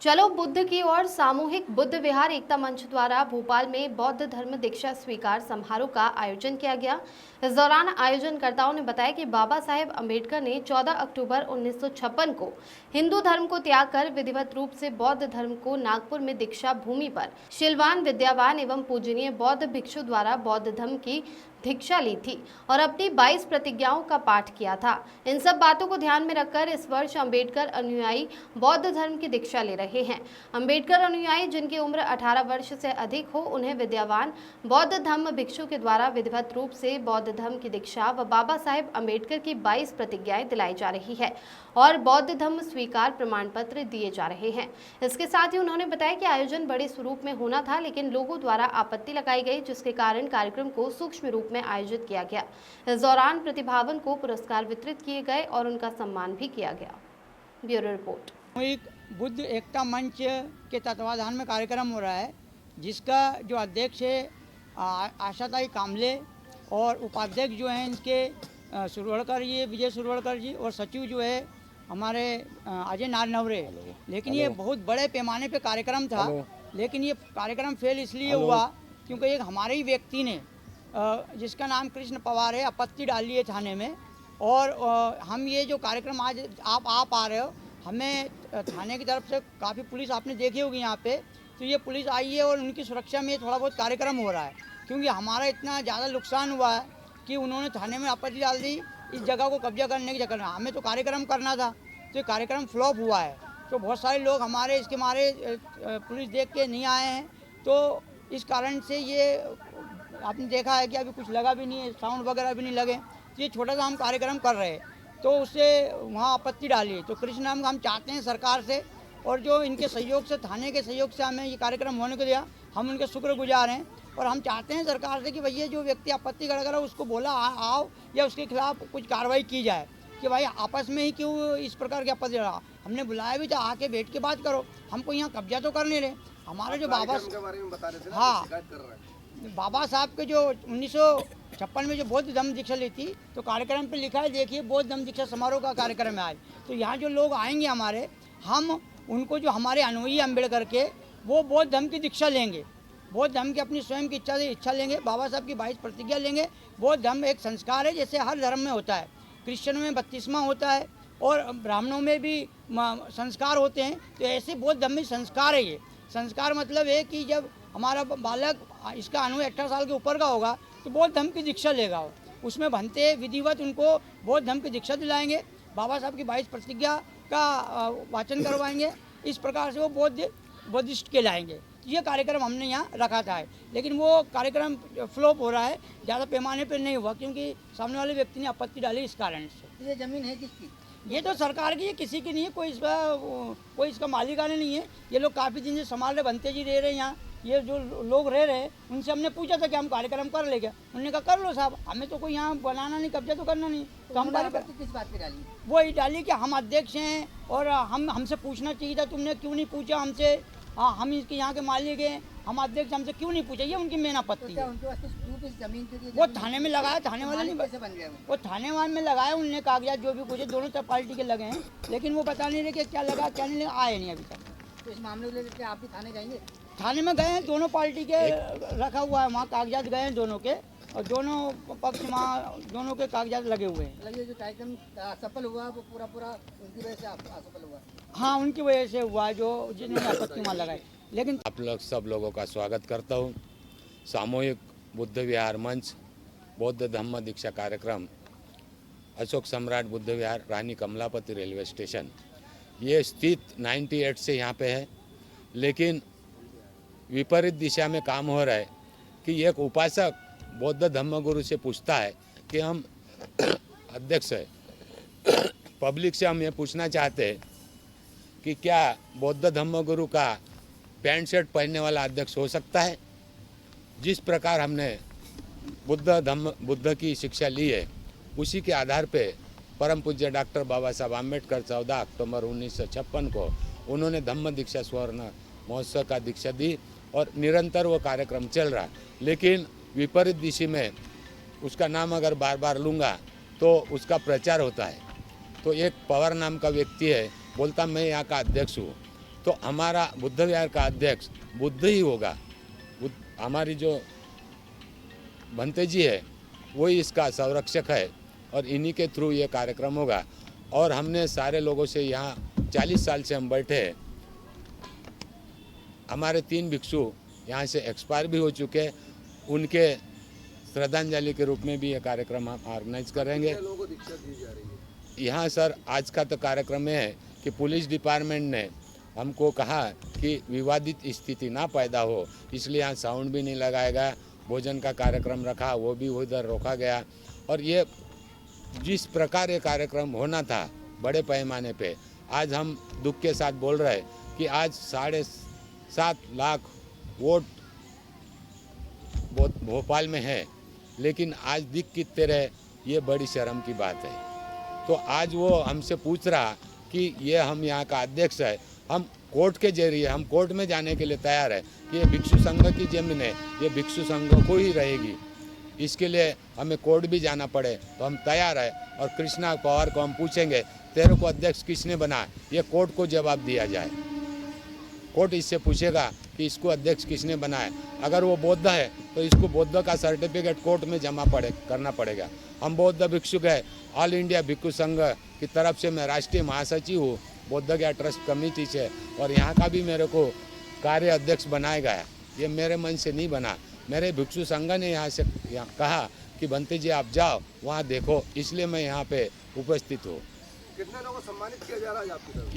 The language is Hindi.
चलो बुद्ध की ओर सामूहिक बुद्ध विहार एकता मंच द्वारा भोपाल में बौद्ध धर्म दीक्षा स्वीकार समारोह का आयोजन किया गया। इस दौरान आयोजनकर्ताओं ने बताया कि बाबा साहेब अम्बेडकर ने 14 अक्टूबर 1956 को हिंदू धर्म को त्याग कर विधिवत रूप से बौद्ध धर्म को नागपुर में दीक्षा भूमि पर शीलवान, विद्यावान एवं पूजनीय बौद्ध भिक्षु द्वारा बौद्ध धर्म की दीक्षा ली थी और अपनी 22 प्रतिज्ञाओं का पाठ किया था। इन सब बातों को ध्यान में रखकर इस वर्ष अम्बेडकर अनुयायी बौद्ध धर्म की दीक्षा ले रहे हैं। अम्बेडकर अनुयायी जिनकी उम्र 18 वर्ष से अधिक हो, उन्हें विद्यावान बौद्ध धम्म भिक्षु के द्वारा विधिवत रूप से बौद्ध धर्म की दीक्षा व बाबा साहेब अम्बेडकर की 22 प्रतिज्ञाएं दिलाई जा रही है और बौद्ध धर्म स्वीकार प्रमाण पत्र दिए जा रहे हैं। इसके साथ ही उन्होंने बताया कि आयोजन बड़े स्वरूप में होना था, लेकिन लोगों द्वारा आपत्ति लगाई गई, जिसके कारण कार्यक्रम को सूक्ष्म रूप में आयोजित किया गया। इस दौरान प्रतिभावन को पुरस्कार वितरित किए गए और उनका सम्मान भी किया गया। Bureau report. बुद्ध एकता मंच के तत्वाधान में कार्यक्रम हो रहा है, जिसका जो अध्यक्ष है आशाताई कामले और उपाध्यक्ष जो हैं इनके सुरवड़कर जी, विजय सुरवड़कर जी, और सचिव जो है हमारे अजय नारनवरे। लेकिन ये बहुत बड़े पैमाने पे कार्यक्रम था, लेकिन ये कार्यक्रम फेल इसलिए हुआ क्योंकि एक हमारे ही व्यक्ति ने जिसका नाम कृष्ण पवार है, आपत्ति डाली है थाने में। और हम ये जो कार्यक्रम आज आप आ रहे हो, हमें थाने की तरफ से काफ़ी पुलिस आपने देखी होगी यहाँ पे, तो ये पुलिस आई है और उनकी सुरक्षा में थोड़ा बहुत कार्यक्रम हो रहा है, क्योंकि हमारा इतना ज़्यादा नुकसान हुआ है कि उन्होंने थाने में आपत्ति डाल दी इस जगह को कब्जा करने की चक्कर में। हमें तो कार्यक्रम करना था, तो ये कार्यक्रम फ्लॉप हुआ है। तो बहुत सारे लोग हमारे इसके मारे पुलिस देख के नहीं आए हैं, तो इस कारण से ये आपने देखा है कि अभी कुछ लगा भी नहीं है, साउंड वगैरह भी नहीं लगे। तो ये छोटा सा हम कार्यक्रम कर रहे हैं, तो उससे वहाँ आपत्ति डाली। तो कृष्ण नाम हम चाहते हैं सरकार से, और जो इनके सहयोग से, थाने के सहयोग से हमें ये कार्यक्रम होने को दिया, हम उनके शुक्रगुजार हैं। और हम चाहते हैं सरकार से कि भैया जो व्यक्ति आपत्ति खड़ा करा उसको बोला आओ, या उसके खिलाफ कुछ कार्रवाई की जाए कि भाई आपस में ही क्यों इस प्रकार की आपत्ति रहा। हमने बुलाया भी था, आके बैठ के बात करो, हमको यहाँ कब्जा तो कर नहीं रहे। हमारे जो बाबा के बारे में बता रहे थे, हाँ, बाबा साहब के जो 1956 में जो बौद्ध धम्म दीक्षा ली थी, तो कार्यक्रम पे लिखा है, देखिए बौद्ध धम्म दीक्षा समारोह का कार्यक्रम है आज। तो यहाँ जो लोग आएंगे हमारे, हम उनको जो हमारे अनुयायी अम्बेडकर के, वो बौद्ध धम्म की दीक्षा लेंगे, बौद्ध धम्म की अपनी स्वयं की इच्छा लेंगे, बाबा साहब की 22 प्रतिज्ञा लेंगे। बौद्ध धम्म एक संस्कार है, जैसे हर धर्म में होता है। क्रिश्चियनों में बपतिस्मा होता है और ब्राह्मणों में भी संस्कार होते हैं, तो ऐसे बौद्ध धम्म में संस्कार है। ये संस्कार मतलब है कि जब हमारा बालक इसका अनुय 18 साल के ऊपर का होगा तो बौद्ध धम्म की दीक्षा लेगा, उसमें बनते विधिवत उनको बौद्ध धम्म की दीक्षा दिलाएंगे, बाबा साहब की 22 प्रतिज्ञा का वाचन करवाएंगे। इस प्रकार से वो बुद्धिस्ट कहलाएंगे। ये कार्यक्रम हमने यहाँ रखा था, लेकिन वो कार्यक्रम फ्लॉप हो रहा है, ज़्यादा पैमाने पर नहीं हुआ, क्योंकि सामने वाले व्यक्ति ने आपत्ति डाली इस कारण से। ये ज़मीन है किसकी? ये तो सरकार की है, किसी की नहीं है, कोई इसका मालिकाना नहीं है। ये लोग काफ़ी दिन से संभाल रहे, बनते जी रह रहे हैं यहाँ। ये जो लोग रह रहे हैं उनसे हमने पूछा था कि हम कार्यक्रम कर ले क्या, उन्होंने कहा कर लो साहब, हमें तो कोई यहाँ बनाना नहीं, कब्जा तो करना नहीं। तो हम किस बात पे डाली? वो ही डाली कि हम अध्यक्ष हैं और हमसे पूछना चाहिए था, तुमने क्यों नहीं पूछा हमसे। हाँ, हम इसके यहाँ के मालिक हैं, हम अध्यक्ष, हमसे क्यों नहीं पूछा, ये उनकी मेन आपत्ति है। वो थाने में लगाया, थाने वाले नहीं कैसे बन गया? वो थाने वाले में लगाया, उनने कागजात जो भी कुछ दोनों तरफ पार्टी के लगे हैं, लेकिन वो बता नहीं रहे कि क्या लगा क्या नहीं लगा, आए नहीं अभी तक। तो इस मामले को लेकर आप भी थाने जाएंगे? थाने में गए हैं, दोनों पार्टी के रखा हुआ है वहाँ, कागजात गए हैं दोनों के, और दोनों पक्ष वहाँ दोनों के कागजात लगे हुए हैं। मतलब ये जो कार्यक्रम सफल हुआ वो पूरा उनकी वजह से असफल हुआ? हाँ, उनकी वजह से हुआ, जो जिन्होंने आपत्ति वहाँ लगाई। लेकिन आप लोग सब लोगों का स्वागत करता हूँ। सामूहिक बुद्ध विहार मंच बौद्ध धम्म दीक्षा कार्यक्रम अशोक सम्राट बुद्ध विहार, रानी कमलापति रेलवे स्टेशन, ये स्थित 98 से यहाँ पे है। लेकिन विपरीत दिशा में काम हो रहा है कि एक उपासक बौद्ध धम्म गुरु से पूछता है कि हम अध्यक्ष है, पब्लिक से हम ये पूछना चाहते हैं कि क्या बौद्ध धम्म गुरु का पैंट शर्ट पहनने वाला अध्यक्ष हो सकता है। जिस प्रकार हमने बुद्ध की शिक्षा ली है, उसी के आधार पे परम पूज्य डॉक्टर बाबा साहब अम्बेडकर 14 अक्टूबर 1956 को उन्होंने धम्म दीक्षा स्वर्ण महोत्सव का दीक्षा दी और निरंतर वो कार्यक्रम चल रहा। लेकिन विपरीत दिशा में उसका नाम अगर बार बार लूँगा तो उसका प्रचार होता है। तो एक पवार नाम का व्यक्ति है, बोलता मैं यहाँ का अध्यक्ष हूँ, तो हमारा बुद्ध विहार का अध्यक्ष बुद्ध ही होगा। हमारी जो भंते जी है वही इसका संरक्षक है और इन्हीं के थ्रू ये कार्यक्रम होगा। और हमने सारे लोगों से यहाँ 40 साल से हम बैठे हैं। हमारे 3 भिक्षु यहाँ से एक्सपायर भी हो चुके हैं, उनके श्रद्धांजलि के रूप में भी ये कार्यक्रम हम ऑर्गेनाइज करेंगे। लोगों को दीक्षा दी जा रही है। यहाँ सर आज का तो कार्यक्रम है कि पुलिस डिपार्टमेंट ने हमको कहा कि विवादित स्थिति ना पैदा हो, इसलिए यहाँ साउंड भी नहीं लगाया गया। भोजन का कार्यक्रम रखा, वो भी उधर रोका गया। और ये जिस प्रकार ये कार्यक्रम होना था बड़े पैमाने पे, आज हम दुख के साथ बोल रहे हैं कि आज 7.5 लाख वोट भोपाल में है, लेकिन आज दिख कितने रहे, ये बड़ी शर्म की बात है। तो आज वो हमसे पूछ रहा कि ये हम यहाँ का अध्यक्ष है, हम कोर्ट के जरिए हम कोर्ट में जाने के लिए तैयार है कि ये भिक्षु संघ की जमीन है, ये भिक्षु संघ को ही रहेगी। इसके लिए हमें कोर्ट भी जाना पड़े तो हम तैयार है। और कृष्णा पवार को हम पूछेंगे तेरे को अध्यक्ष किसने बनाया, ये कोर्ट को जवाब दिया जाए। कोर्ट इससे पूछेगा कि इसको अध्यक्ष किसने बनाया। अगर वो बौद्ध है तो इसको बौद्ध का सर्टिफिकेट कोर्ट में जमा करना पड़ेगा। हम बौद्ध भिक्षुक है, ऑल इंडिया भिक्षु संघ की तरफ से मैं राष्ट्रीय महासचिव हूँ बौद्ध ज्ञान ट्रस्ट कमेटी से, और यहाँ का भी मेरे को कार्य अध्यक्ष बनाया गया। ये मेरे मन से नहीं बना, मेरे भिक्षु संघ ने यहाँ से कहा कि बंते जी आप जाओ वहाँ देखो, इसलिए मैं यहाँ पे उपस्थित हूँ। कितने लोगों को सम्मानित किया जा रहा है आपकी तरफ?